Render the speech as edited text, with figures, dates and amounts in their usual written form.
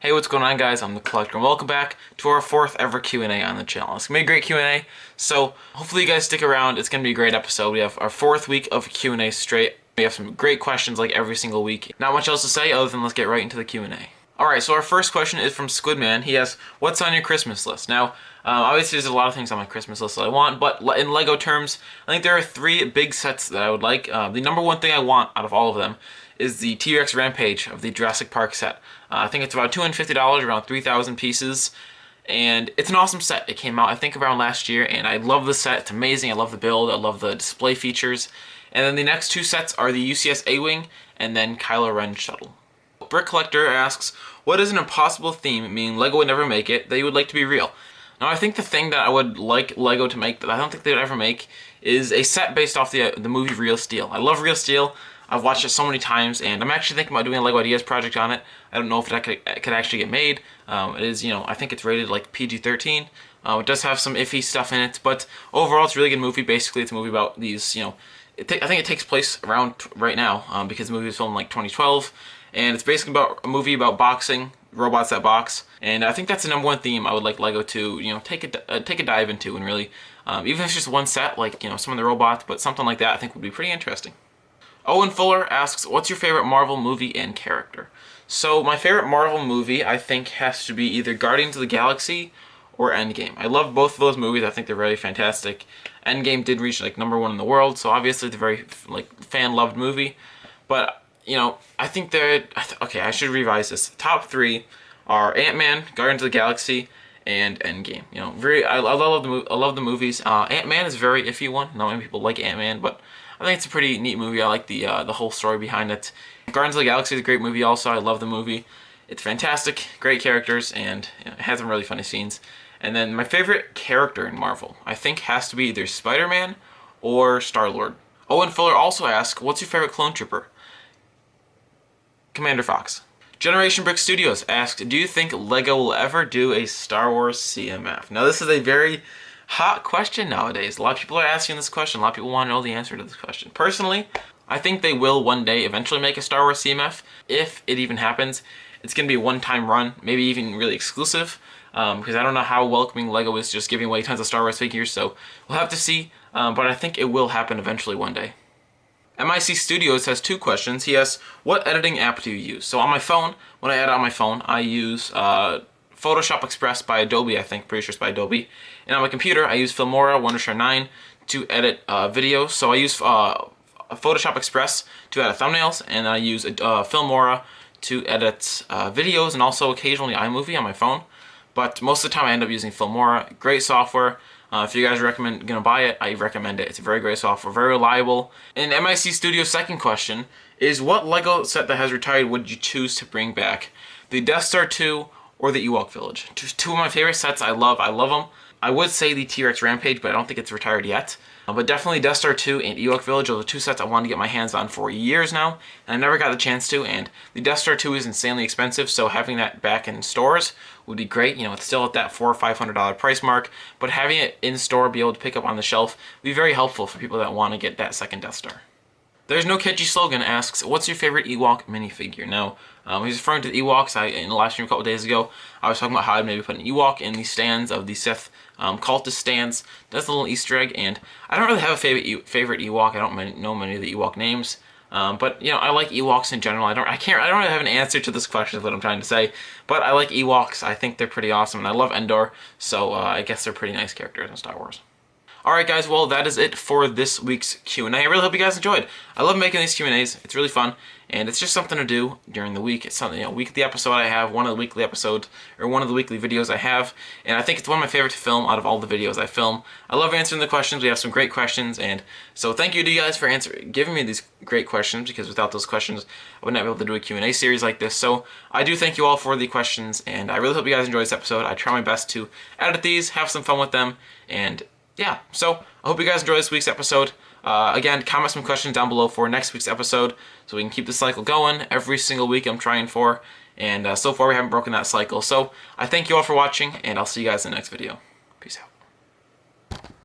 Hey, what's going on, guys? I'm the Collector, and welcome back to our fourth ever Q&A on the channel. It's gonna be a great Q&A, so hopefully you guys stick around. It's gonna be a great episode. We have our fourth week of Q&A straight. We have some great questions like every single week. Not much else to say other than let's get right into the Q&A. Alright, so our first question is from Squidman. He asks, what's on your Christmas list? Now, obviously there's a lot of things on my Christmas list that I want, but in LEGO terms, I think there are three big sets that I would like. The number one thing I want out of all of them is the T-Rex Rampage of the Jurassic Park set. I think it's about $250, around 3,000 pieces, and it's an awesome set. It came out, I think, around last year, and I love the set. It's amazing. I love the build. I love the display features. And then the next two sets are the UCS A-Wing and then Kylo Ren Shuttle. Brick Collector asks, what is an impossible theme, meaning LEGO would never make it, that you would like to be real? Now, I think the thing that I would like LEGO to make that I don't think they would ever make is a set based off the movie Real Steel. I love Real Steel. I've watched it so many times, and I'm actually thinking about doing a LEGO Ideas project on it. I don't know if that could actually get made. It is, I think it's rated like PG-13. It does have some iffy stuff in it, but overall it's a really good movie. Basically, it's a movie about these, I think it takes place around right now because the movie was filmed in like 2012, and it's basically about a movie about boxing, robots that box, and I think that's the number one theme I would like LEGO to, take a dive into, and really, even if it's just one set, like, some of the robots, but something like that I think would be pretty interesting. Owen Fuller asks, what's your favorite Marvel movie and character? So my favorite Marvel movie, I think, has to be either Guardians of the Galaxy or Endgame. I love both of those movies. I think they're very fantastic. Endgame did reach like #1 in the world, so obviously it's a very fan-loved movie. But I think they're okay. I should revise this. Top three are Ant-Man, Guardians of the Galaxy, and Endgame. I love the movies. Ant-Man is a very iffy one. Not many people like Ant-Man, but I think it's a pretty neat movie. I like the whole story behind it. Guardians of the Galaxy is a great movie also. I love the movie. It's fantastic, great characters, and it has some really funny scenes. And then my favorite character in Marvel, I think, has to be either Spider-Man or Star-Lord. Owen Fuller also asks, what's your favorite clone trooper? Commander Fox. Generation Brick Studios asks, do you think LEGO will ever do a Star Wars CMF? Now this is a very hot question nowadays. A lot of people are asking this question. A lot of people want to know the answer to this question. Personally, I think they will one day eventually make a Star Wars CMF. If it even happens, it's going to be a one-time run, maybe even really exclusive, because I don't know how welcoming LEGO is just giving away tons of Star Wars figures, so we'll have to see, but I think it will happen eventually one day. MIC Studios has two questions. He asks, what editing app do you use? So on my phone, when I edit on my phone, I use Photoshop Express by Adobe, I think. Pretty sure it's by Adobe. And on my computer, I use Filmora Wondershare 9 to edit videos. So I use Photoshop Express to edit thumbnails, and I use Filmora to edit videos, and also occasionally iMovie on my phone. But most of the time I end up using Filmora. Great software. If you guys are gonna buy it, I recommend it. It's a very great software, very reliable. And MIC Studios' second question is, what LEGO set that has retired would you choose to bring back? The Death Star 2 or the Ewok Village? Two of my favorite sets. I love them. I would say the T-Rex Rampage, but I don't think it's retired yet. But definitely Death Star 2 and Ewok Village are the two sets I wanted to get my hands on for years now, and I never got the chance to, and the Death Star 2 is insanely expensive, so having that back in stores would be great. It's still at that $400 or $500 price mark, but having it in store, be able to pick up on the shelf, would be very helpful for people that want to get that second Death Star. There's No Catchy Slogan asks, what's your favorite Ewok minifigure? Now, he's referring to the Ewoks. In the live stream a couple days ago, I was talking about how I'd maybe put an Ewok in the stands of the Sith cultist stands. That's a little Easter egg, and I don't really have a favorite Ewok. I don't know many of the Ewok names, but I like Ewoks in general. I don't really have an answer to this question, is what I'm trying to say. But I like Ewoks. I think they're pretty awesome, and I love Endor, so I guess they're pretty nice characters in Star Wars. Alright guys, well that is it for this week's Q&A. I really hope you guys enjoyed. I love making these Q&As. It's really fun, and it's just something to do during the week. It's something, weekly episode I have, one of the weekly episodes, or one of the weekly videos I have, and I think it's one of my favorite to film out of all the videos I film. I love answering the questions. We have some great questions, and so thank you to you guys for giving me these great questions, because without those questions, I would not be able to do a Q&A series like this. So I do thank you all for the questions, and I really hope you guys enjoyed this episode. I try my best to edit these, have some fun with them, and yeah, so I hope you guys enjoyed this week's episode. Again, comment some questions down below for next week's episode so we can keep the cycle going. Every single week I'm trying for, and so far we haven't broken that cycle. So I thank you all for watching, and I'll see you guys in the next video. Peace out.